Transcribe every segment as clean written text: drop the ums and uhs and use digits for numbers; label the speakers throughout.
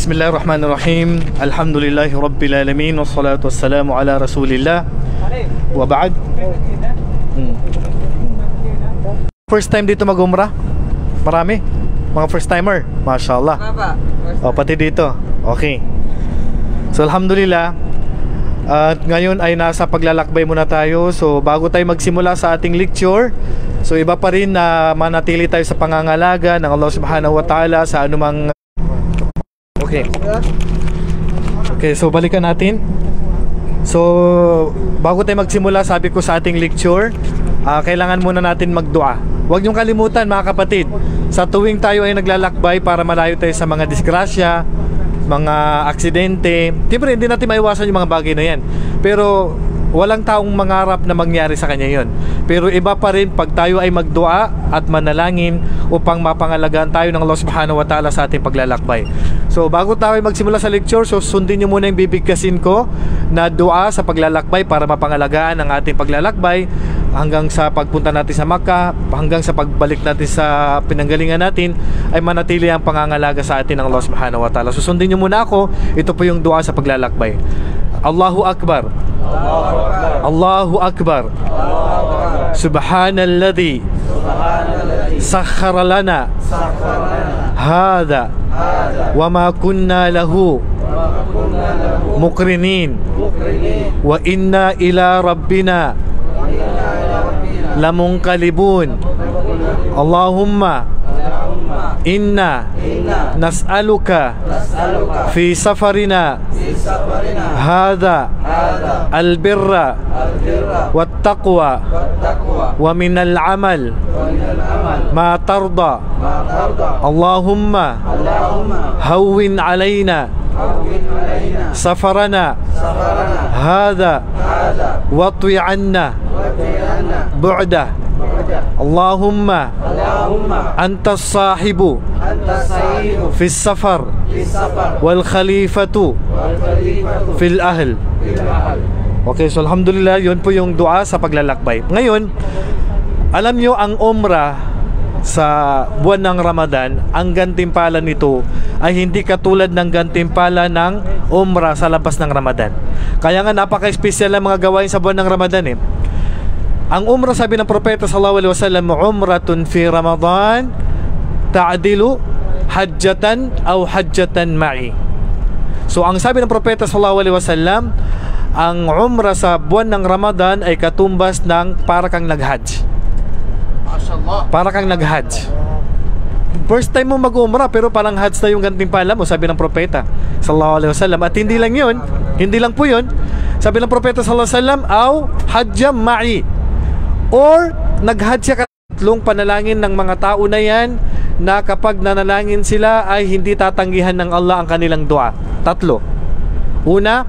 Speaker 1: Bismillahirrahmanirrahim. Alhamdulillahi Rabbil Alamin. Wassalatu wassalamu ala Rasulillah. Wa ba'd. First time dito mag-umrah? Marami? Mga first timer? Mashallah. O, pati dito. Okay. So, alhamdulillah. At ngayon ay nasa paglalakbay muna tayo. So, bago tayo magsimula sa ating lecture, so iba pa rin na manatili tayo sa pangangalaga ng Allah Subhanahu wa Ta'ala sa anumang... Okay, so balikan natin. So, bago tayo magsimula, sabi ko sa ating lecture, kailangan muna natin magdua. Huwag niyong kalimutan mga kapatid, sa tuwing tayo ay naglalakbay para malayo tayo sa mga disgrasya, mga aksidente, siyempre hindi natin maiwasan yung mga bagay na yan. Pero walang taong mangarap na mangyari sa kanya yon. Pero iba pa rin pag tayo ay magdua at manalangin upang mapangalagaan tayo ng Allah Subhanahu wa Ta'ala sa ating paglalakbay. So bago tayo magsimula sa lecture, so sundin nyo muna yung bibigkasin ko na dua sa paglalakbay para mapangalagaan ang ating paglalakbay hanggang sa pagpunta natin sa Makkah, hanggang sa pagbalik natin sa pinanggalingan natin, ay manatili ang pangangalaga sa atin ng Allah Subhanahu wa Ta'ala. So sundin nyo muna ako. Ito po yung dua sa paglalakbay. Allahu Akbar, Allahu Akbar, Subhanalladhi sakhkhara lana hadha wa ma kunna lahu muqrinin wa inna ila rabbina lamunqalibun. Allahumma inna nas'aluka fi safarina hadha albirra wattaqwa wa minal amal ma tarda. Allahumma hawwin alayna safarana hadha watwi anna bu'dah. Allahumma anta as-sahibu fi as-safar wal khalifatu fil ahl. Okay, so alhamdulillah, yun po yung dua sa paglalakbay. Ngayon, alam nyo ang umrah sa buwan ng Ramadan, ang gantimpala nito ay hindi katulad ng gantimpala ng umrah sa labas ng Ramadan. Kaya nga napaka-espesyal ang mga gawain sa buwan ng Ramadan eh. Ang umrah, sabi ng propeta sallallahu alaihi wasallam, umratun fi Ramadan ta'dilu hajjatan aw hajjatan ma'i. So ang sabi ng propeta sallallahu alaihi wasallam, ang umrah sa buwan ng Ramadan ay katumbas ng para kang nag-hajj. Para kang nag-hajj. First time mo mag-umrah pero parang hajj na yung gantimpala mo, sabi ng propeta sallallahu alaihi wasallam. At hindi lang yun, hindi lang po yun. Sabi ng propeta sallallahu alaihi wasallam, aw hajjam ma'i, or nag-hajj siya. Tatlong panalangin ng mga tao na yan na kapag nanalangin sila ay hindi tatanggihan ng Allah ang kanilang dua. Tatlo. Una,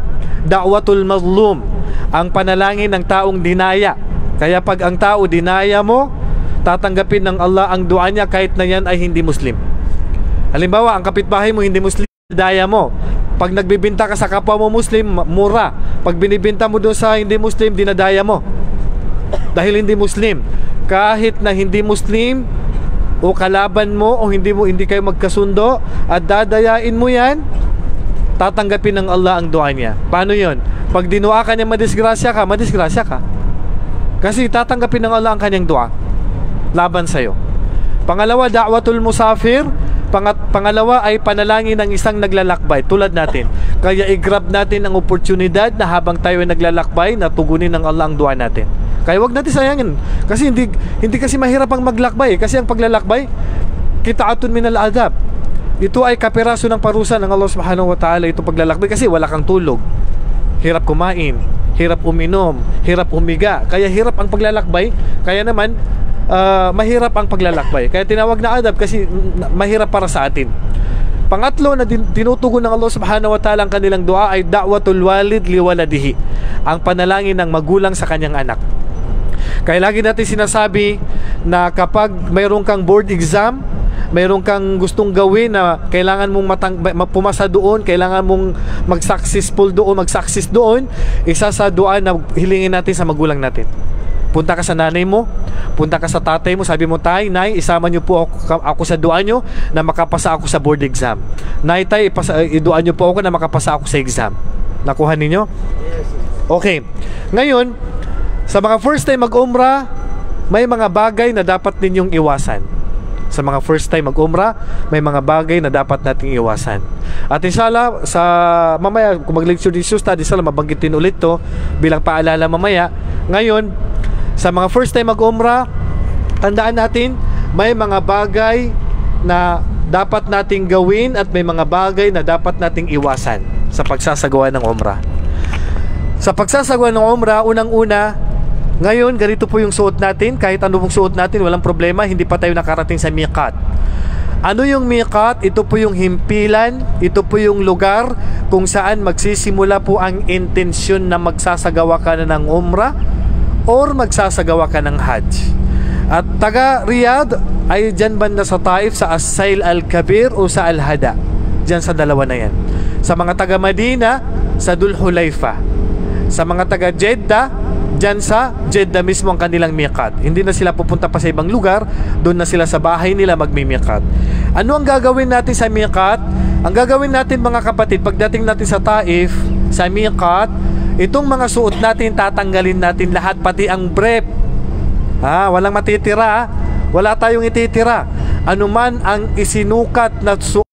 Speaker 1: da'watul mazlum, ang panalangin ng taong dinaya. Kaya pag ang tao dinaya mo, tatanggapin ng Allah ang dua niya kahit na yan ay hindi Muslim. Halimbawa, ang kapitbahay mo hindi Muslim, dinaya mo. Pag nagbibinta ka sa kapwa mo Muslim, mura. Pag binibinta mo doon sa hindi Muslim, dinadaya mo dahil hindi Muslim. Kahit na hindi Muslim o kalaban mo o hindi kayo magkasundo at dadayain mo yan, tatanggapin ng Allah ang dua niya. Paano yon? Pag dinua ka niya madisgrasya ka. Kasi tatanggapin ng Allah ang kanyang dua laban sa'yo. Pangalawa, da'watul musafir. Pangalawa ay panalangin ng isang naglalakbay tulad natin. Kaya i-grab natin ang oportunidad na habang tayo ay naglalakbay, natugunin ng Allah ang dua natin. Kaya wag natin sayangin. Kasi hindi kasi mahirap ang maglakbay. Kasi ang paglalakbay, kita'atun minal adab. Ito ay kapiraso ng parusa ng Allah Subhanahu wa Ta'ala. Ito paglalakbay kasi wala kang tulog, hirap kumain, hirap uminom, hirap humiga. Kaya hirap ang paglalakbay. Kaya naman mahirap ang paglalakbay. Kaya tinawag na adab kasi mahirap para sa atin. Pangatlo na tinutugon ng Allah Subhanahu wa Ta'ala ang kanilang dua ay da'watul walid liwaladihi, ang panalangin ng magulang sa kanyang anak. Kaya lagi natin sinasabi na kapag mayroon kang board exam, mayroon kang gustong gawin na kailangan mong pumasa doon, kailangan mong mag-success doon, isa sa dua na hilingin natin sa magulang natin. Punta ka sa nanay mo, punta ka sa tatay mo, sabi mo, tay, nay, isama niyo po ako sa dua niyo na makapasa ako sa board exam. Nay, tay, iduan niyo po ako na makapasa ako sa exam. Nakuha ninyo? Okay. Ngayon, sa mga first time mag-umrah, may mga bagay na dapat ninyong iwasan. Sa mga first time mag-umrah, may mga bagay na dapat nating iwasan. At inshallah, sa mamaya, kung mag-lecture din study, inshallah, mabanggitin ulit to bilang paalala mamaya. Ngayon, sa mga first time mag-umrah, tandaan natin, may mga bagay na dapat nating gawin at may mga bagay na dapat nating iwasan sa pagsasagawa ng umrah. Sa pagsasagawa ng umrah, unang-una, ngayon, ganito po yung suot natin. Kahit ano pong suot natin, walang problema. Hindi pa tayo nakarating sa miqat. Ano yung miqat? Ito po yung himpilan. Ito po yung lugar kung saan magsisimula po ang intensyon na magsasagawa ka na ng umrah or magsasagawa ka ng hajj. At taga Riyadh ay dyan banda sa Taif, sa As-Sail Al-Kabir o sa Al-Hada. Dyan sa dalawa na yan. Sa mga taga Madina, sa Dhul Hulayfa. Sa mga taga Jeddah, dyan sa Jeddah mismo ang kanilang miqat. Hindi na sila pupunta pa sa ibang lugar, doon na sila sa bahay nila magmimiqat. Ano ang gagawin natin sa miqat? Ang gagawin natin mga kapatid, pagdating natin sa Taif, sa miqat, itong mga suot natin, tatanggalin natin lahat, pati ang brief. Walang matitira. Wala tayong ititira. Ano man ang isinukat na suot.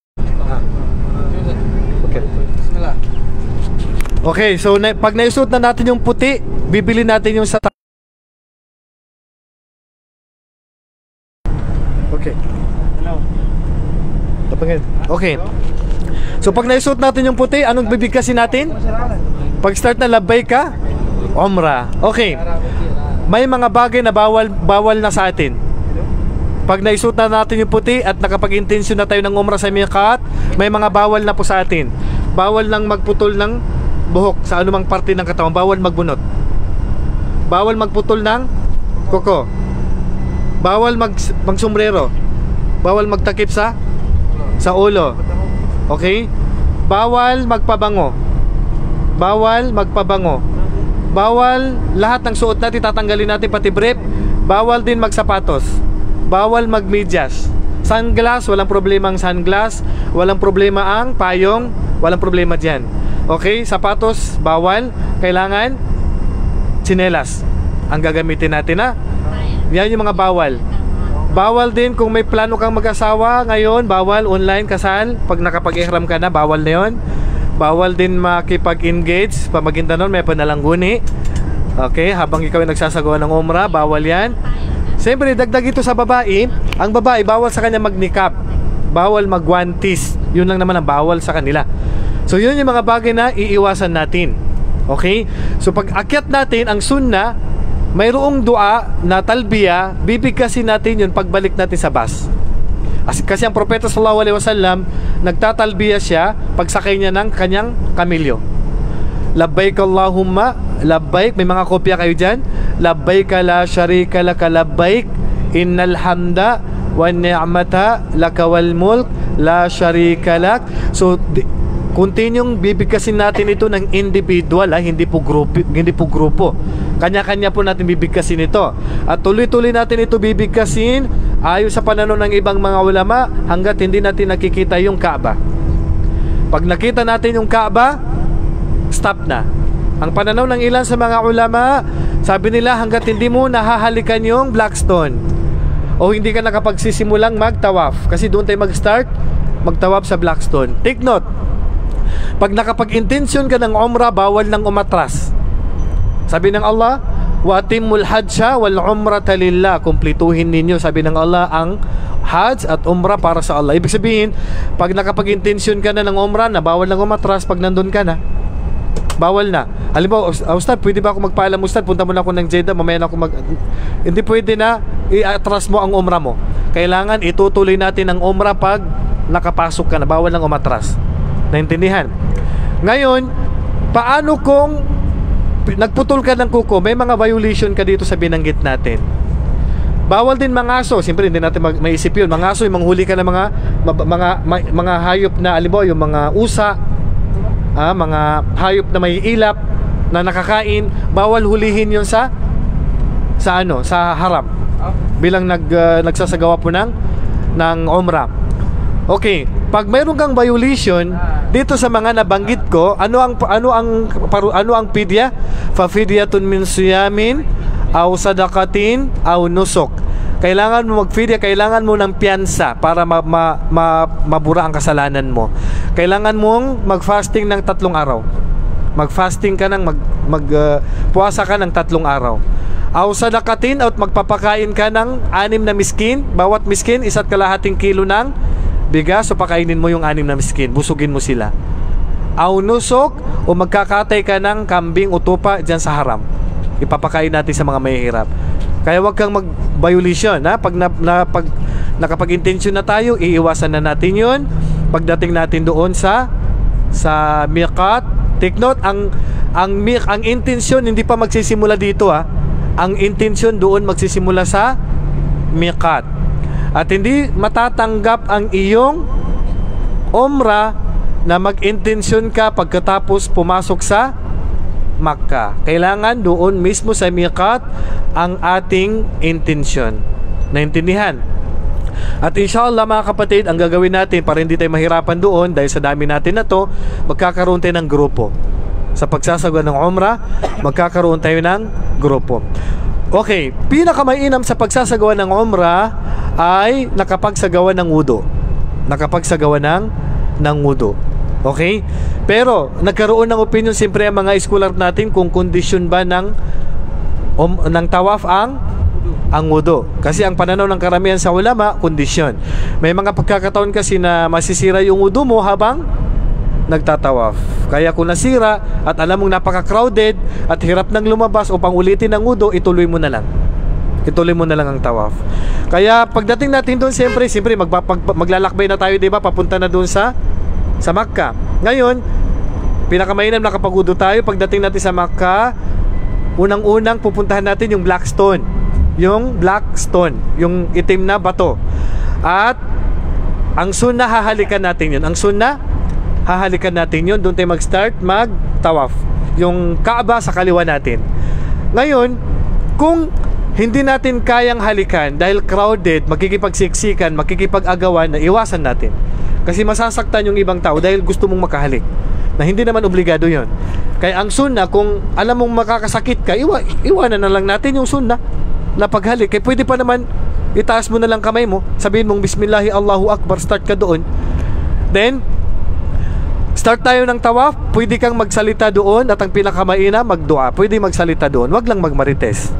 Speaker 1: Okay, so pag naisuot na natin yung puti, bibili natin yung sa okay. Okay. So pag naisuot natin yung puti, anong bibigkasin natin? Pag start na labay ka, umrah. Okay. May mga bagay na bawal na sa atin. Pag naisuot na natin yung puti at nakapag-intensyon na tayo ng umrah sa miqat, may mga bawal na po sa atin. Bawal nang magputol ng buhok sa anumang parte ng katawan. Bawal magbunot. Bawal magputol ng kuko. Bawal magsombrero. Bawal magtakip sa ulo. Okay? Bawal magpabango. Bawal magpabango. Bawal lahat ng suot natin tatanggalin natin, pati brief. Bawal din magsapatos. Bawal magmedyas. Sunglass, walang problema ang sunglass. Walang problema ang payong. Walang problema dyan. Okay? Sapatos, bawal. Kailangan tsinelas ang gagamitin natin, ha? Yan yung mga bawal. Bawal din kung may plano kang mag-asawa ngayon, bawal online kasal. Pag nakapag-ihram ka na, bawal na yun. Bawal din makipag-engage. Pamaginda nun, may panalangguni. Okay? Habang ikaw ay nagsasagawa ng umrah, bawal yan. Siyempre, dagdag ito sa babae. Ang babae, bawal sa kanya magnikap. Bawal magwantis. Yun lang naman ang bawal sa kanila. So, yun yung mga bagay na iiwasan natin. Okay? So, pag akyat natin, ang sunnah, mayroong dua na talbiya, bibigkasin natin yun pagbalik natin sa bus. Kasi ang propeta sallallahu alaihi wasallam, nagtatalbiya siya pagsakay niya ng kanyang kamilyo. Labbaik Allahumma labbaik. May mga kopya kayo dyan. Labbaik la sharika laka labbaik innal hamda wan ni'mata laka wal mulk la sharika lak. So continuing bibigkasin natin ito ng individual, hindi po grupo. Kanya-kanya po natin bibigkasin ito. At tuloy-tuloy natin ito bibigkasin ayon sa pananaw ng ibang mga ulama hanggat hindi natin nakikita yung Kaaba. Pag nakita natin yung Kaaba, stop na. Ang pananaw ng ilan sa mga ulama, sabi nila hanggat hindi mo nahahalikan yung Blackstone o hindi ka nakapagsisimulang magtawaf, kasi doon tayo mag-start magtawaf sa Blackstone. Take note, pag nakapag-intensyon ka ng umrah, bawal nang umatras. Sabi ng Allah, wa atimul hajja wal umrata lillah. Kumplituhin ninyo, sabi ng Allah, ang hajj at umrah para sa Allah. Ibig sabihin, pag nakapag-intensyon ka na ng umrah, na bawal nang umatras pag nandun ka na. Bawal na. Halimbawa, Ustad, pwede ba ako magpaalam, Ustad? Punta mo na ako ng Jeddah, mamaya na ako Hindi pwede na i-atras mo ang umrah mo. Kailangan itutuloy natin ang umrah pag nakapasok ka na. Bawal nang umatras. Naintindihan? Ngayon, paano kung nagputol ka ng kuko? May mga violation ka dito sa binanggit natin. Bawal din mangaso. Siyempre hindi natin maisip yun. Mangaso, yung manghuli ka ng mga hayop na, halimbawa yung mga usa, mga hayop na may ilap na nakakain, bawal hulihin yun sa sa ano, sa haram bilang nagsasagawa po ng umrah. Okay, pag mayroon kang violation dito sa mga nabanggit ko, ano ang fidya? Fa fidyatun min siyamin aw sadaqatin aw nusuk. Kailangan mo magfidya, kailangan mo ng piyansa para mabura ang kasalanan mo. Kailangan mong mag-fasting ng 3 araw. Mag-fasting ka ng puwasa ka ng 3 araw. Aw sadaqatin, at magpapakain ka ng 6 na miskin. Bawat miskin 1.5 kilo ng bigas, so pakainin mo yung 6 na miskin, busugin mo sila. Aw nusok, o magkakatay ka ng kambing o tupa dyan sa haram, ipapakain natin sa mga mahihirap. Kaya wag kang mag-violation, ha? Pag nakapag-intensyon na tayo, iiwasan na natin yun. Pagdating natin doon sa miqat, take note, ang intensyon hindi pa magsisimula dito, ha? Ang intensyon doon magsisimula sa miqat. At hindi matatanggap ang iyong umrah na mag-intensyon ka pagkatapos pumasok sa Makkah. Kailangan doon mismo sa miqat ang ating intensyon. Naintindihan? At inshallah mga kapatid, ang gagawin natin para hindi tayo mahirapan doon, dahil sa dami natin na to, magkakaroon tayo ng grupo. Sa pagsasagawa ng umrah, magkakaroon tayo ng grupo. Okay, pinakamainam sa pagsasagawa ng umrah ay nakapagsagawa ng wudu. Nakapagsagawa ng wudu. Okay? Pero nagkaroon ng opinion siyempre ang mga scholar natin kung kondisyon ba ng tawaf ang wudu. Kasi ang pananaw ng karamihan sa ulama, kondisyon. May mga pagkakataon kasi na masisira yung wudu mo habang nagtatawaf. Kaya kung nasira at alam mong napaka-crowded at hirap nang lumabas upang ulitin ang wudu, ituloy mo na lang. Ituloy mo na lang ang tawaf. Kaya pagdating natin doon, siyempre maglalakbay na tayo, di ba? Papunta na doon sa Makkah. Ngayon, pinakamainam na kapag wudu tayo, pagdating natin sa Makkah, unang-unang pupuntahan natin yung black stone. Yung black stone, yung itim na bato. At ang sunnah, hahalikan natin yun. Ang sunnah, hahalikan natin yun. Doon tayo mag-start, mag-tawaf. Yung Kaaba sa kaliwa natin. Ngayon, kung hindi natin kayang halikan dahil crowded, makikipagsiksikan, makikipag-agawan, na iwasan natin. Kasi masasaktan yung ibang tao dahil gusto mong makahalik. Na hindi naman obligado yon. Kaya ang sunnah, kung alam mong makakasakit ka, iwanan na lang natin yung sunnah na paghalik. Kaya pwede pa naman, itaas mo na lang kamay mo, sabihin mong Bismillahi Allahu Akbar, start ka doon. Then, start tayo ng tawaf, pwede kang magsalita doon, at ang pinakamaina, magdua. Pwede magsalita doon, wag lang magmarites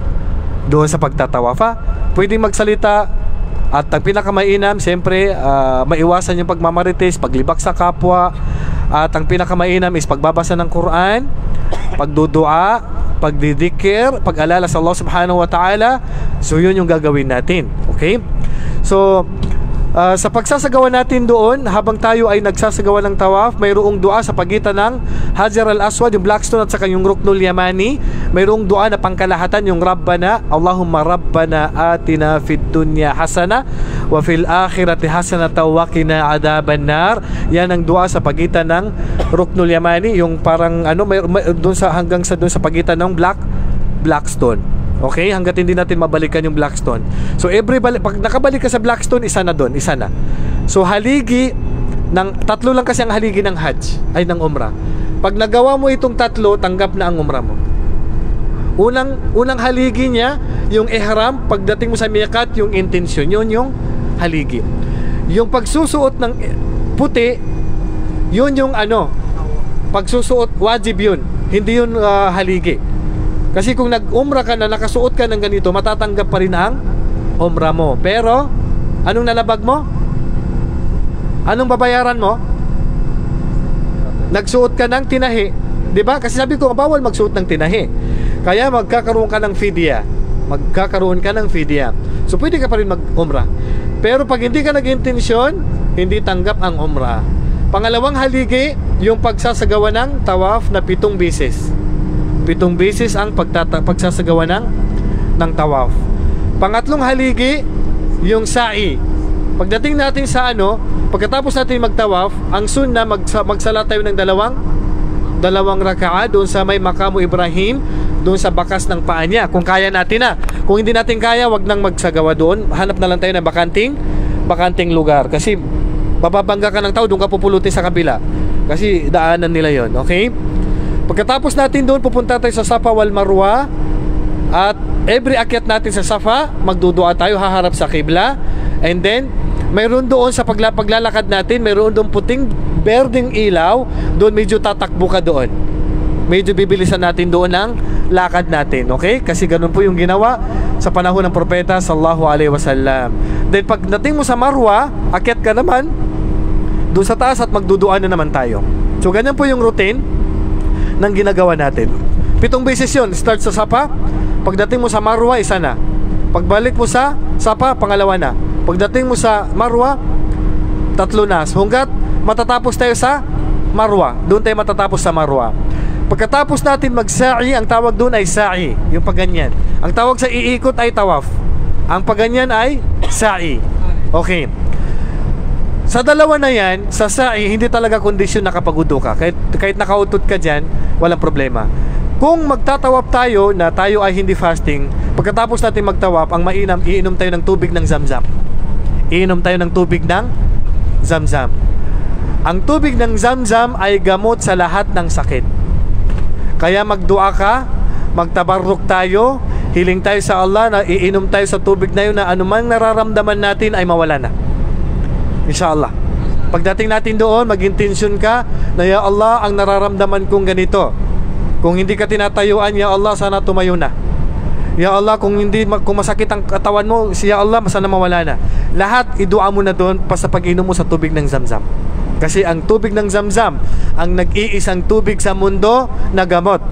Speaker 1: doon sa pagtatawaf, ha? Pwede magsalita. At ang pinakamainam, siyempre, maiwasan yung pagmamarites, paglibak sa kapwa. At ang pinakamainam is pagbabasa ng Quran, pagdudua, pagdidikir, pag-alala sa Allah subhanahu wa ta'ala. So yun yung gagawin natin. Okay? So sa pagsasagawa natin doon, habang tayo ay nagsasagawa ng tawaf, mayroong dua sa pagitan ng Hajar al-Aswad, yung black stone, at saka yung Ruknul Yamani. Mayroong dua na pangkalahatan, yung Rabbana, Allahumma Rabbana atina fid dunya hasana wa fil akhirati hasana wa qina adhaban nar. Yan ang dua sa pagitan ng Ruknul Yamani, yung parang doon hanggang sa doon sa pagitan ng black stone. Okay, hangga't hindi natin mabalikan yung Blackstone. So pag nakabalik ka sa Blackstone, isa na doon, isa na. So haligi ng 3 lang kasi ang haligi ng Hajj, ay ng Umrah. Pag nagawa mo itong 3, tanggap na ang Umrah mo. Unang haligi niya, yung ihram. Pagdating mo sa miqat, yung intensyon, yun yung haligi. Yung pagsusuot ng puti, yun yung pagsusuot, wajib yun. Hindi yun haligi. Kasi kung nag-umrah ka na, nakasuot ka ng ganito, matatanggap pa rin ang umrah mo. Pero, anong nalabag mo? Anong babayaran mo? Nagsuot ka ng tinahi. Diba? Kasi sabi ko, bawal magsuot ng tinahi. Kaya magkakaroon ka ng fidya. Magkakaroon ka ng fidya. So, pwede ka pa rin mag-umrah. Pero pag hindi ka nag-intensyon, hindi tanggap ang umrah. Pangalawang haligi, yung pagsasagawa ng tawaf na 7 beses. 7 beses ang pagsasagawa ng tawaf. Pangatlong haligi, yung sa'i. Pagdating natin sa pagkatapos natin magtawaf, ang sunnah, magsala tayo ng dalawang raka'a doon sa may Maqamu Ibrahim. doon sa bakas ng paa niya. Kung kaya natin na. Kung hindi natin kaya, wag nang magsagawa doon. Hanap na lang tayo ng bakanting lugar. Kasi mababangga ka ng tao, doon ka pupulutin sa kabila. Kasi daanan nila yon. Okay? Pagkatapos natin doon, pupunta tayo sa Safa wal Marwa. At every akyat natin sa Safa, magdudua tayo, haharap sa Qibla. And then mayroon doon sa paglalakad natin, mayroon doon puting berdeng ilaw. Doon medyo tatakbo ka doon. Medyo bibilisan natin doon ang lakad natin. Okay? Kasi ganun po yung ginawa sa panahon ng propeta sallallahu alaihi wasallam. Then pagdating mo sa Marwa, akyat ka naman doon sa taas at magduduan na naman tayo. So ganyan po yung routine ng ginagawa natin. 7 beses yun. Start sa Safa. Pagdating mo sa Marwa, isa na. Pagbalik mo sa Safa, pangalawa na. Pagdating mo sa Marwa, 3 na. Hanggat matatapos tayo sa Marwa, doon tayo matatapos sa Marwa. Pagkatapos natin mag-sa'i, ang tawag doon ay sa'i, yung pagganyan. Ang tawag sa iikot ay tawaf. Ang pagganyan ay sa'i. Okay. Sa dalawa na yan, sa sa'i, hindi talaga kondisyon na kapag udo ka. Kahit nakautot ka dyan, walang problema. Kung magtatawap tayo na tayo ay hindi fasting, pagkatapos natin magtawap, ang mainam, iinom tayo ng tubig ng Zamzam. Iinom tayo ng tubig ng Zamzam. Ang tubig ng Zamzam ay gamot sa lahat ng sakit. Kaya magdua ka, magtabarruk tayo, hiling tayo sa Allah na iinom tayo sa tubig na yun na anumang nararamdaman natin ay mawala na. Inshallah. Pagdating natin doon, mag-intensyon ka na ya Allah, ang nararamdaman kong ganito. Kung hindi ka tinatayuan, ya Allah, sana tumayo na. Ya Allah, kung masakit ang katawan mo, ya Allah, sana mawala na. Lahat idua mo na doon pa sa pag-inom mo sa tubig ng Zamzam. Kasi ang tubig ng Zamzam ang nag-iisang tubig sa mundo na gamot.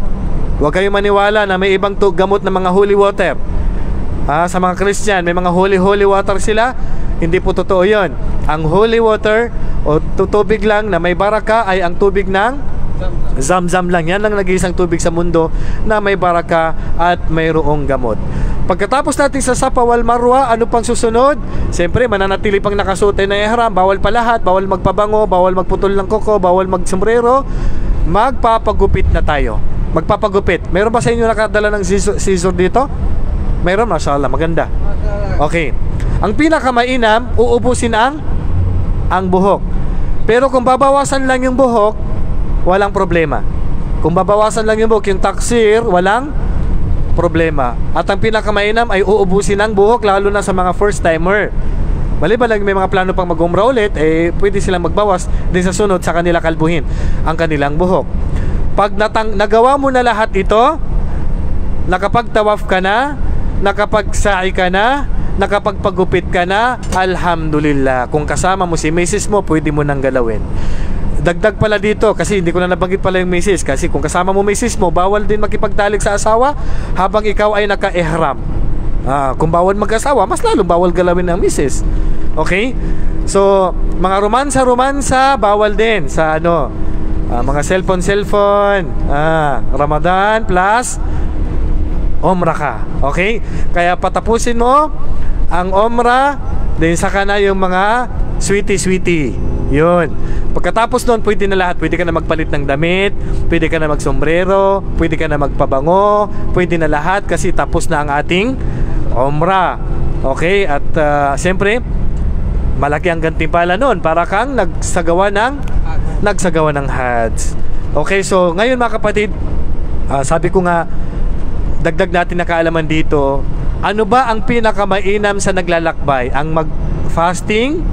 Speaker 1: Huwag kayong maniwala na may ibang gamot na mga holy water. Sa mga Christian, may mga holy water sila. Hindi po totoo yun. Ang holy water o tubig lang na may baraka ay ang tubig ng Zamzam lang. Yan lang nag-iisang tubig sa mundo na may baraka at mayroong gamot. Pagkatapos natin sa Safa wal Marwa, ano pang susunod? Siyempre, mananatili pang nakasuot na ihram. Bawal pa lahat. Bawal magpabango, bawal magputol ng kuko, bawal magsombrero. Magpapagupit na tayo. Magpapagupit. Meron ba sa inyo nakadala ng scissor dito? Meron, mashallah, maganda. Okay. Ang pinakamainam, uubusin ang buhok. Pero kung babawasan lang yung buhok, walang problema. Kung babawasan lang yung buhok, yung taksir, walang problema. At ang pinakamainam ay uubusin ang buhok, lalo na sa mga first timer. Maliban lang may mga plano pang mag-umrah ulit, pwede silang magbawas din sa sunod sa kanila kalbuhin ang kanilang buhok. Pag nagawa mo na lahat ito, nakapagtawaf ka na, nakapagsa'i ka na, nakapagpagupit ka na, alhamdulillah. Kung kasama mo si misis mo, pwede mo nang galawin. Dagdag pala dito, kasi hindi ko na nabanggit pala yung misis. Kasi kung kasama mo misis mo, bawal din makipagtalik sa asawa habang ikaw ay naka-ihram. Kung bawal mag-asawa, mas lalong bawal galawin ng misis. Okay? So, mga romansa, bawal din sa mga cellphone. Ramadan plus Umrah ka. Okay? Kaya patapusin mo ang Umrah, then saka na yung mga sweetie. Yun. Pagkatapos doon, pwede na lahat. Pwede ka na magpalit ng damit, pwede ka na magsombrero, pwede ka na magpabango, pwede na lahat kasi tapos na ang ating Umrah. Okay? At siyempre, malaki ang gantimpala noon para kang nagsagawa ng Hajj. Okay, so ngayon mga kapatid, sabi ko nga, dagdag natin na kaalaman dito. Ano ba ang pinakamainam sa naglalakbay? Ang mag-fasting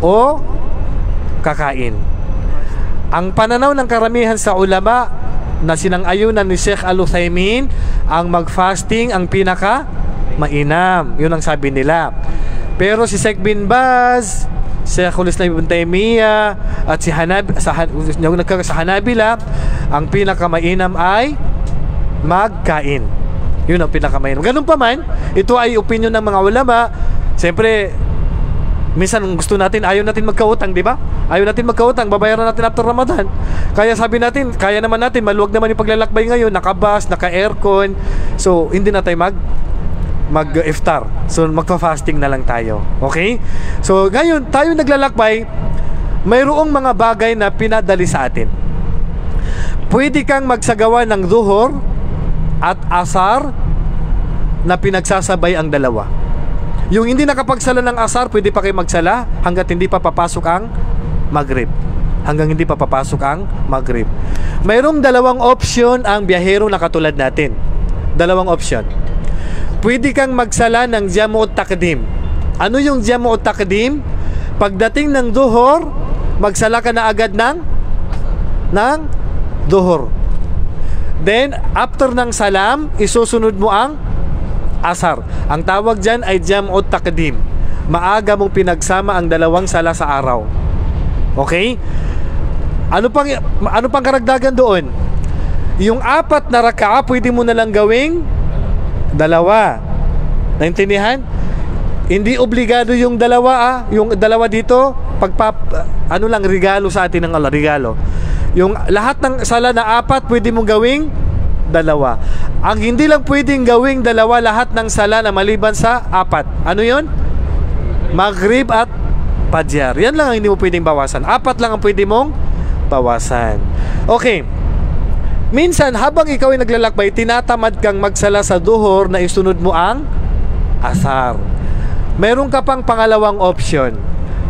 Speaker 1: o kakain? Ang pananaw ng karamihan sa ulama na sinang-ayunan ni Sheikh Al-Uthaymin, ang mag-fasting ang pinaka-mainam. Yun ang sabi nila. Pero si Sheikh bin Baz, Sheikhul Islam Ibn Taymiyyah at sa Hanabila, ang pinakamainam ay magkain. Yun ang pinakamainam. Ganun pa man, ito ay opinion ng mga ulama. Siyempre, minsan gusto natin, ayaw natin magkautang, di ba? Ayaw natin magkautang, babayaran natin after Ramadan. Kaya sabi natin, kaya naman natin, maluwag naman yung paglalakbay ngayon, naka-bus, naka-aircon. So, hindi na tayo mag-iftar. So, magpa-fasting na lang tayo. Okay? So, ngayon, tayo naglalakbay, mayroong mga bagay na pinadali sa atin. Pwede kang magsagawa ng zuhur at asar na pinagsasabay ang dalawa. Yung hindi nakapagsala ng asar, pwede pa kayo magsala hanggat hindi pa papasok ang Maghrib. Hanggang hindi pa papasok ang Maghrib. Mayroong dalawang option ang biyahero na katulad natin. Dalawang option. Pwede kang magsala ng Jam'ut Taqdim. Ano yung Jam'ut Taqdim? Pagdating ng duhur, magsala ka na agad ng duhur. Then, after ng salam, isusunod mo ang asar. Ang tawag dyan ay Jam'ut Taqdim. Maaga mong pinagsama ang dalawang sala sa araw. Okay? Ano pang karagdagan doon? Yung 4 na raka'a, pwede mo na lang gawing 2. Naintindihan? Hindi obligado yung 2 yung 2 dito, regalo sa atin ng Allah, regalo. Yung lahat ng sala na 4, pwede mong gawing 2. Ang hindi lang pwedeng gawing 2, lahat ng sala na maliban sa 4. Ano yun? Maghrib at Fajr. Yan lang ang hindi mo pwedeng bawasan. 4 lang ang pwede mong bawasan. Okay. Minsan, habang ikaw ay naglalakbay, tinatamad kang magsala sa duhur na isunod mo ang asar. Meron ka pang pangalawang option.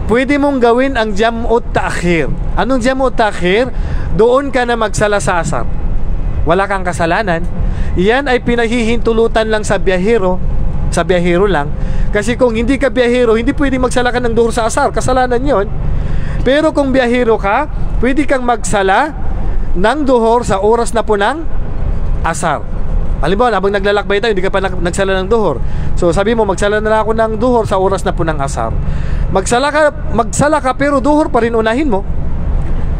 Speaker 1: Pwede mong gawin ang Jam'ut Ta'khir. Anong Jam'ut Ta'khir? Doon ka na magsala sa asar. Wala kang kasalanan. Yan ay pinahihintulutan lang sa biyahero. Sa biyahero lang. Kasi kung hindi ka biyahero, hindi pwede magsala ka ng duhur sa asar. Kasalanan yon. Pero kung biyahero ka, pwede kang magsala ng duhur sa oras na po ng asar. Halimbawa, habang naglalakbay tayo, hindi ka pa nagsala ng duhur. So sabi mo, magsala na ako ng duhur sa oras na po ng asar. Magsala ka pero duhur pa rin unahin mo.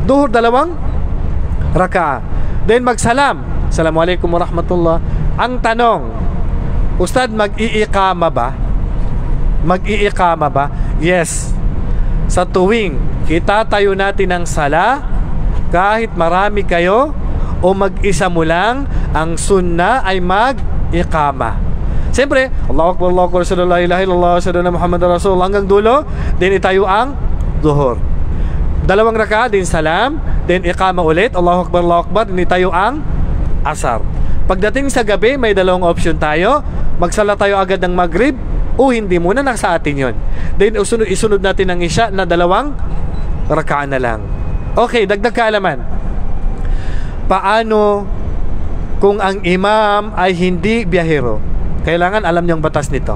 Speaker 1: Duhur 2 raka'a. Then magsalam. Assalamualaikum warahmatullah. Ang tanong, Ustad, mag-iiqama ba? Mag-iiqama ba? Yes. Sa tuwing itatayo natin ang sala, kahit marami kayo o mag-isa mo lang, ang sunnah ay mag-iqama. Siyempre, Allahu Akbar, Allahu Akbar, la ilaha illallah, sallallahu Muhammad Rasulullah, hanggang dulo, then itayo ang duhur. 2 raka'a, din salam, then iqama ulit, Allahu Akbar, Allahu Akbar, then itayo ang asar. Pagdating sa gabi, may 2 option tayo. Magsala tayo agad ng Maghrib o hindi muna, nasa atin yon. Then isunod natin ang Isya na 2 raka'a na lang. Okay, dagdag kaalaman. Paano kung ang imam ay hindi biyahero? Kailangan alam niyang batas nito.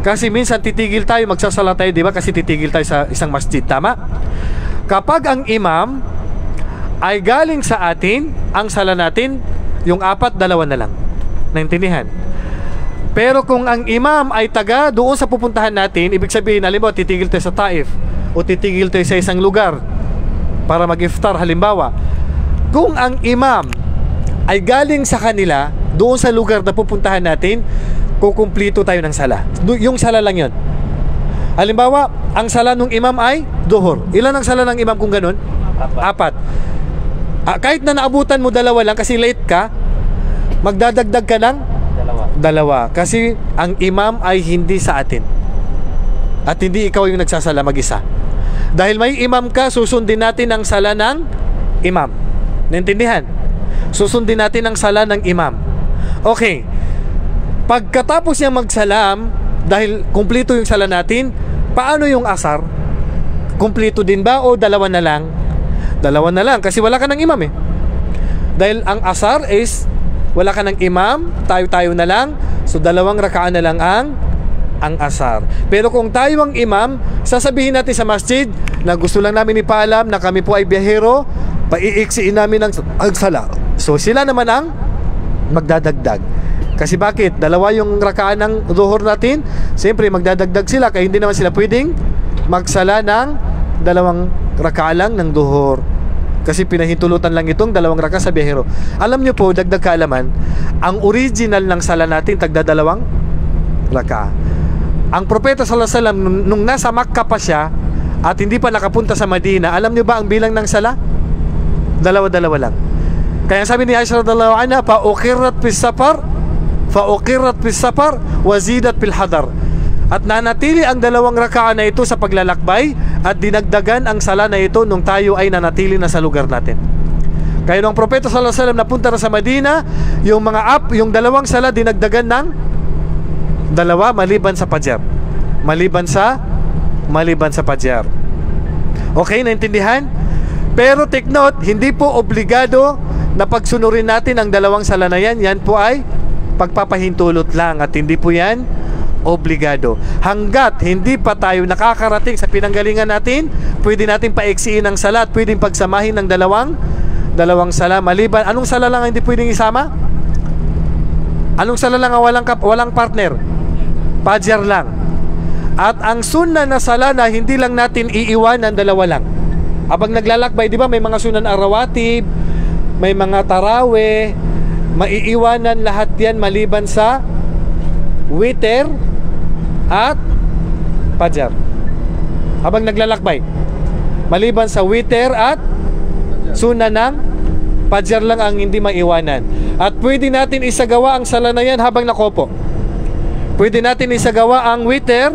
Speaker 1: Kasi minsan titigil tayo, magsasala tayo, di ba? Kasi titigil tayo sa isang masjid, tama? Kapag ang imam ay galing sa atin, ang sala natin, yung 4, 2 na lang. Naintindihan? Pero kung ang imam ay taga doon sa pupuntahan natin, ibig sabihin, halimbawa, titigil tayo sa Taif o titigil tayo sa isang lugar para mag-iftar, halimbawa. Kung ang imam ay galing sa kanila, doon sa lugar na pupuntahan natin, kukumplito tayo ng sala. Yung sala lang yun. Halimbawa, ang sala ng imam ay duhur. Ilan ang sala ng imam kung ganun? 4. Kahit na naabutan mo 2 lang kasi late ka, magdadagdag ka ng 2. Kasi ang imam ay hindi sa atin. At hindi ikaw yung nagsasala mag-isa. Dahil may imam ka, susundin natin ang sala ng imam. Naintindihan? Susundin natin ang sala ng imam. Okay. Pagkatapos niya magsalam, dahil kumplito yung sala natin, paano yung asar? Kumplito din ba o 2 na lang? 2 na lang kasi wala ka ng imam eh. Dahil ang asar is wala ka ng imam, tayo-tayo na lang. So 2 raka'a na lang ang asar. Pero kung tayo ang imam, sasabihin natin sa masjid na gusto lang namin ipaalam na kami po ay biyahero, paiiksiin namin ang sala. So sila naman ang magdadagdag. Kasi bakit? 2 yung raka'a ng duhur natin, siyempre magdadagdag sila kaya hindi naman sila pwedeng magsala ng 2 raka'a lang ng duhur. Kasi pinahintulutan lang itong 2 raka'a sa biyahero. Alam nyo po, dagdag kaalaman, ang original ng sala natin tagda 2 raka'a. Ang propeta sallallahu alaihi wasallam nung nasa Makkah pa siya at hindi pa nakapunta sa Madina, alam nyo ba ang bilang ng sala? 2 lang. Kaya sabi ni Aisha radhiyallahu anha, fa'uqirrat fis safar wa zidat fil hadar. At nanatili ang 2 raka'a na ito sa paglalakbay at dinagdagan ang sala na ito nung tayo ay nanatili na sa lugar natin. Kaya nung propeta sallallahu alaihi wasallam napunta na sa Madina, yung dalawang sala dinagdagan ng dalawa maliban sa Fajr. Maliban sa Fajr. Okay, naintindihan? Pero take note, hindi po obligado na pagsunurin natin ang dalawang sala na yan. Yan po ay pagpapahintulot lang at hindi po yan obligado. Hanggat hindi pa tayo nakakarating sa pinanggalingan natin, pwede natin paiksiin ang sala at pwedeng pagsamahin ng dalawang sala. Maliban, anong sala lang hindi pwedeng isama? Anong sala lang ang walang partner? Fajr lang. At ang sunnah na sala na hindi lang natin iiwanan, dalawa lang. Habang naglalakbay, di ba may mga sunan arawatib, may mga tarawih, maiiwanan lahat yan maliban sa witr at Fajr. Habang naglalakbay, maliban sa witr at sunnah ng Fajr lang ang hindi maiwanan. At pwede natin isagawa ang sala na yan habang nakopo. Pwede natin isagawa ang witr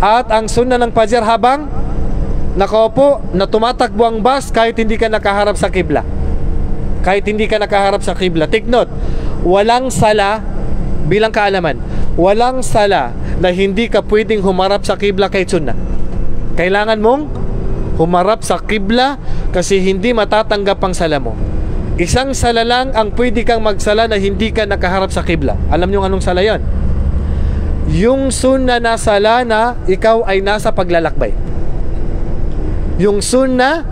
Speaker 1: at ang sunnah ng Fajr habang nakaupo, na tumatakbo ang bus kahit hindi ka nakaharap sa kibla. Kahit hindi ka nakaharap sa kibla. Take note, walang sala, bilang kaalaman, walang sala na hindi ka pwedeng humarap sa kibla kahit sunnah. Kailangan mong humarap sa kibla kasi hindi matatanggap ang sala mo. Isang sala lang ang pwede kang magsala na hindi ka nakaharap sa kibla. Alam niyo anong sala yon? Yung sunnah na sala na ikaw ay nasa paglalakbay. Yung sunnah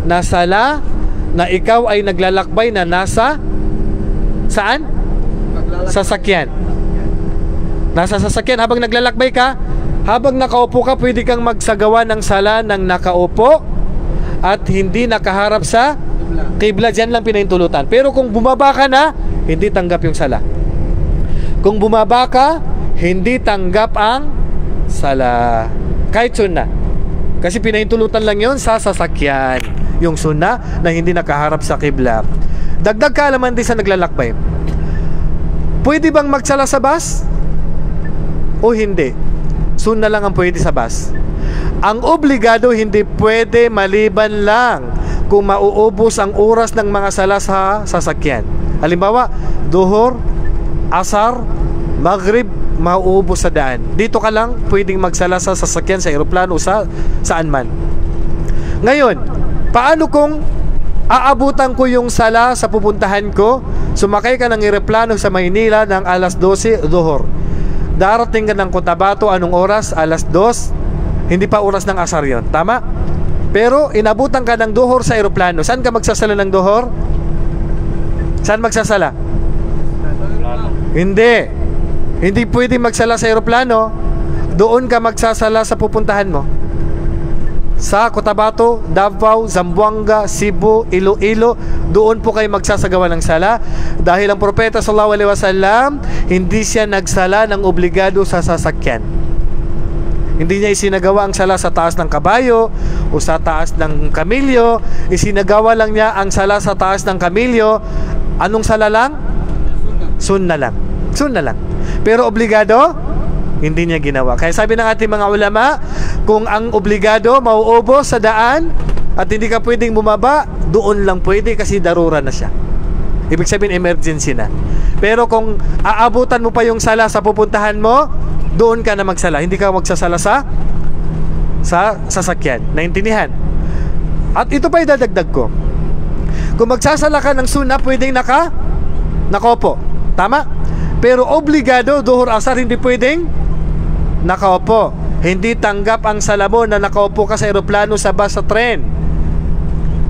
Speaker 1: na sala na ikaw ay naglalakbay na nasa saan? Sasakyan. Nasa sasakyan habang naglalakbay ka, habang nakaupo ka, pwede kang magsagawa ng sala ng nakaupo at hindi nakaharap sa kibla. Diyan lang pinahintulutan. Pero kung bumaba ka na, hindi tanggap yung sala. Kung bumaba ka, hindi tanggap ang sala. Kahit sunnah. Kasi pinahintulutan lang yon sa sasakyan. Yung sunnah na hindi nakaharap sa kibla. Dagdag kaalaman din sa naglalakbay. Pwede bang magsala sa bus? O hindi? Sunnah lang ang pwede sa bus. Ang obligado hindi pwede maliban lang kung mauubos ang oras ng mga sala sa sasakyan. Halimbawa, duhur, asar, maghrib, mauubos sa daan. Dito ka lang pwedeng magsala sa sasakyan, sa eroplano, saan man. Ngayon, paano kung aabutan ko yung sala sa pupuntahan ko? Sumakay ka ng eroplano sa Maynila ng alas 12 duhur. Darating ka ng Cotabato, anong oras? Alas 2. Hindi pa oras ng asar yon, tama? Pero inabutan ka ng duhur sa eroplano. Saan ka magsasala ng duhur? Saan magsasala? Hindi. Hindi pwede magsala sa eroplano. Doon ka magsasala sa pupuntahan mo. Sa Cotabato, Davao, Zamboanga, Cebu, Iloilo, doon po kayo magsasagawa ng sala. Dahil ang propeta sallallahu alaihi wasallam, hindi siya nagsala ng obligado sa sasakyan. Hindi niya isinagawa ang sala sa taas ng kabayo o sa taas ng kamilyo. Isinagawa lang niya ang sala sa taas ng kamilyo. Anong sala lang? Sunnah lang. Sunnah lang. Pero obligado, hindi niya ginawa. Kaya sabi ng ating mga ulama, kung ang obligado mauubos sa daan at hindi ka pwedeng bumaba, doon lang pwede kasi darura na siya. Ibig sabihin emergency na. Pero kung aabutan mo pa yung sala sa pupuntahan mo, doon ka na magsala. Hindi ka magsasala sa sasakyan. Naintindihan? At ito pa idadagdag ko. Kung magsasala ka ng sunnah, pwedeng nakaupo. Tama? Pero obligado, duhur asar, hindi pwedeng nakaupo. Hindi tanggap ang sala mo na nakaupo ka sa eroplano, sa bus, sa tren.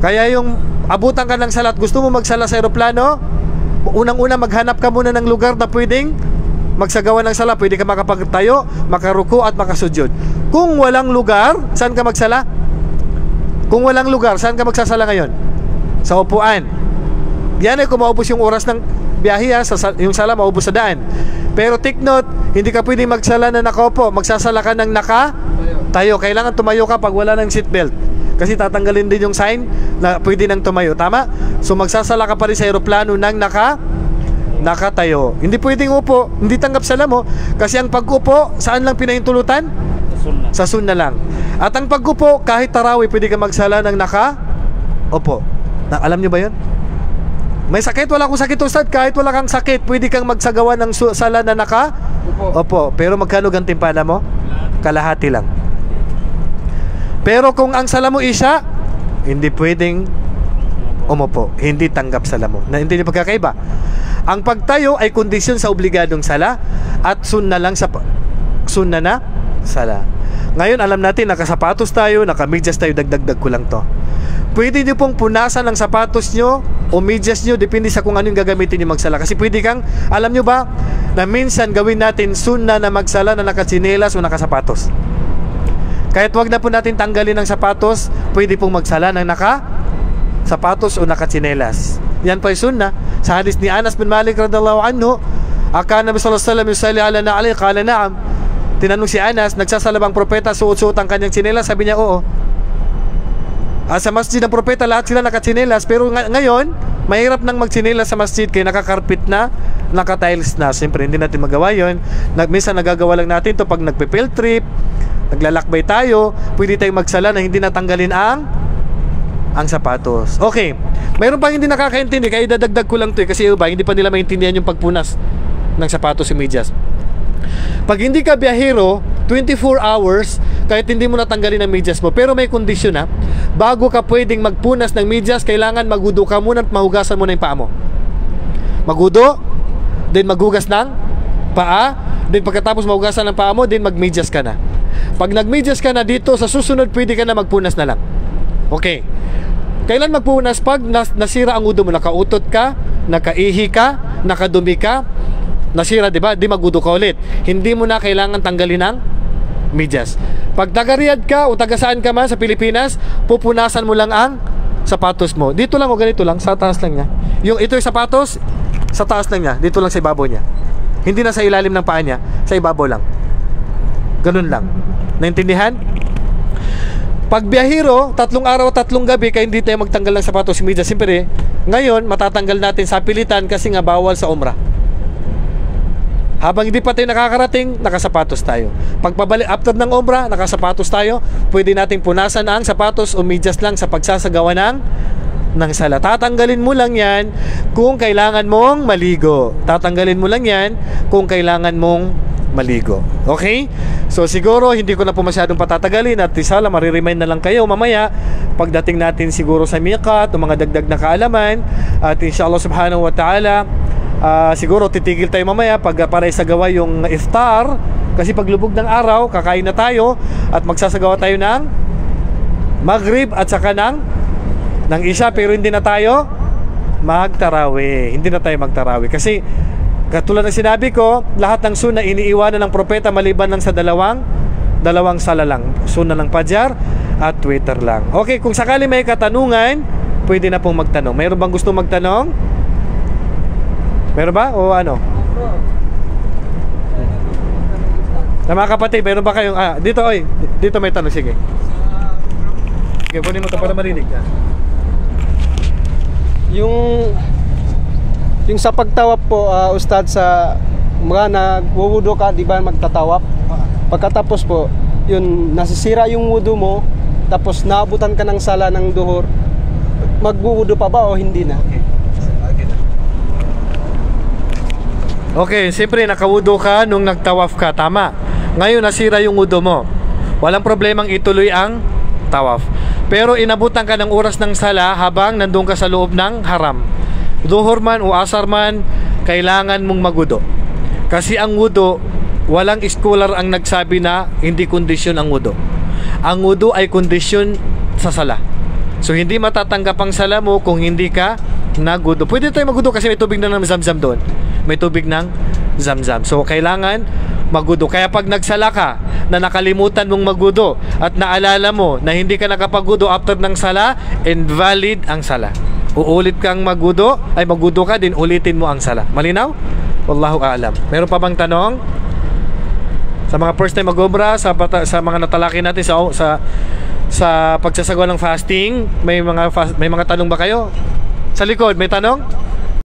Speaker 1: Kaya yung abutan ka ng salat, gusto mo magsala sa eroplano, unang-una maghanap ka muna ng lugar na pwedeng magsagawa ng sala. Pwede ka makapagtayo, makaruko at makasudyod. Kung walang lugar, saan ka magsala? Kung walang lugar, saan ka magsasala ngayon? Sa upuan. Yan ay kung maubos yung oras ng biyahe, yung sala maubos sa daan. Pero take note, hindi ka pwedeng magsala na nakaupo. Magsasala ka ng tayo. Kailangan tumayo ka pag wala ng seatbelt. Kasi tatanggalin din yung sign na pwede nang tumayo. Tama? So magsasala ka pa rin sa aeroplano ng nakatayo. Hindi pwedeng upo. Hindi tanggap sala mo. Kasi ang pag-upo, saan lang pinahintulutan? Sa sunnah lang. At ang pag-upo, kahit tarawih, pwede ka magsala ng nakaupo. Alam nyo ba yun? May sakit, wala akong sakit Ustad. Kahit wala kang sakit, pwede kang magsagawa ng sala na naka? Opo. Pero magkano gantimpala mo? Kalahati lang. Pero kung ang sala mo isya, hindi pwedeng umupo. Hindi tanggap sala mo. Hindi niyo pagkakaiba. Ang pagtayo ay kondisyon sa obligadong sala at sunna lang sa sunna na sala. Ngayon alam natin, nakasapatos tayo, nakamidyas tayo, dagdag ko lang to. Pwede nyo pong punasan ang sapatos nyo o medyas nyo, depende sa kung ano yung gagamitin nyo magsala. Kasi pwede kang, alam nyo ba, na minsan gawin natin sunna na magsala na nakatsinelas o nakasapatos. Kahit wag na po natin tanggalin ang sapatos, pwede pong magsala ng nakasapatos o nakatsinelas. Yan po yung sunna. Sa hadis ni Anas bin Malik radhiyallahu anhu, akana Nabi sallallahu alaihi wasallam yusalli ala na'ali, qala na'am. Tinanong si Anas, nagsasala bang propeta suot-suot ang kanyang tsinelas? Sabi niya, oo. Sa masjid ng propeta, lahat sila nakatsinelas. Pero ngayon, mahirap nang magtsinelas sa masjid kaya nakakarpet na, nakatiles na. Siyempre, hindi natin magawa yun. Minsan nagagawa lang natin to pag nagpe-field trip, naglalakbay tayo, pwede tayong magsala na hindi natanggalin ang sapatos. Okay, mayroon pang hindi nakakaintindi, kaya idadagdag ko lang to kasi iba, hindi pa nila maintindihan yung pagpunas ng sapatos si medyas. Pag hindi ka biyahero, 24 hours, kahit hindi mo natanggalin ang medyas mo, pero may kondisyon na, bago ka pwedeng magpunas ng medyas, kailangan magudo ka muna at mahugasan mo na yung paa mo. Magudo, then maghugas ng paa, then pagkatapos mahugasan ng paa mo, then magmedyas ka na. Pag nagmedyas ka na dito, sa susunod pwede ka na magpunas na lang. Okay. Kailan magpunas? Pag nasira ang udo mo, nakautot ka, nakaihi ka, nakadumi ka, nasira, di ba? Di magudo ka ulit. Hindi mo na kailangan tanggalin ang medyas. Pag taga-Riyadh ka o taga-saan ka man sa Pilipinas, pupunasan mo lang ang sapatos mo. Dito lang o ganito lang, sa taas lang niya. Ito yung sapatos, sa taas lang niya. Dito lang sa ibabaw niya. Hindi na sa ilalim ng paa niya, sa ibabaw lang. Ganun lang. Naintindihan? Pag biyahero, 3 araw, 3 gabi, kaya hindi tayo magtanggal ng sapatos si medyas. Siyempre, ngayon, matatanggal natin sa pilitan kasi nga bawal sa umrah. Habang hindi pa tayo nakakarating, nakasapatos tayo. Pagpabalik after ng umrah, nakasapatos tayo. Pwede nating punasan ang sapatos o medyas lang sa pagsasagawa ng sala. Tatanggalin mo lang yan kung kailangan mong maligo. Tatanggalin mo lang yan kung kailangan mong maligo. Okay? So siguro hindi ko na po masyadong patatagalin at isala, mariremind na lang kayo mamaya pagdating natin siguro sa miqat o mga dagdag na kaalaman at inshallah subhanahu wa ta'ala siguro titigil tayo mamaya para isagawa yung iftar kasi paglubog ng araw kakain na tayo at magsasagawa tayo ng maghrib at saka ng isya, pero hindi na tayo magtarawih. Hindi na tayo magtarawih kasi katulad ng sinabi ko, lahat ng sunna iniiwanan ng propeta maliban lang sa dalawang sala lang, sunna ng Fajar at Witr lang. Okay, kung sakali may katanungan, pwede na pong magtanong. Mayroon bang gusto magtanong? Meron ba? O ano? Na mga kapatid, meron ba kayong dito oy, dito may tanong, sige. Sige, kunin mo ito para marinig ka.
Speaker 2: Yung sa pagtawap po, Ustad, sa mga nagwuwudo ka, di ba magtatawap? Pagkatapos po, yun, nasisira yung wudo mo, tapos naabutan ka ng sala ng duhur, magwuwudo pa ba o hindi na?
Speaker 1: Okay, siyempre nakawudo ka nung nagtawaf ka, tama. Ngayon nasira yung wudo mo. Walang problemang ituloy ang tawaf. Pero inabutan ka ng oras ng sala habang nandun ka sa loob ng haram. Duhur man o asar man, kailangan mong magudo. Kasi ang wudo, walang scholar ang nagsabi na hindi kondisyon ang wudo. Ang wudo ay kondisyon sa sala. So hindi matatanggap ang sala mo kung hindi ka nagudo. Pwede tayo magudo kasi may tubig na ng Zamzam doon. May tubig ng Zamzam. So kailangan magudo. Kaya pag nagsala ka na nakalimutan mong magudo at naalala mo na hindi ka nakapagudo after ng sala, invalid ang sala. Uulit kang magudo ka din, ulitin mo ang sala. Malinaw? Wallahu a'lam. Meron pa bang tanong? Sa mga first time mag-umrah, sa mga natalaki natin sa pagsasagawa ng fasting, may mga tanong ba kayo? Sa likod, may tanong?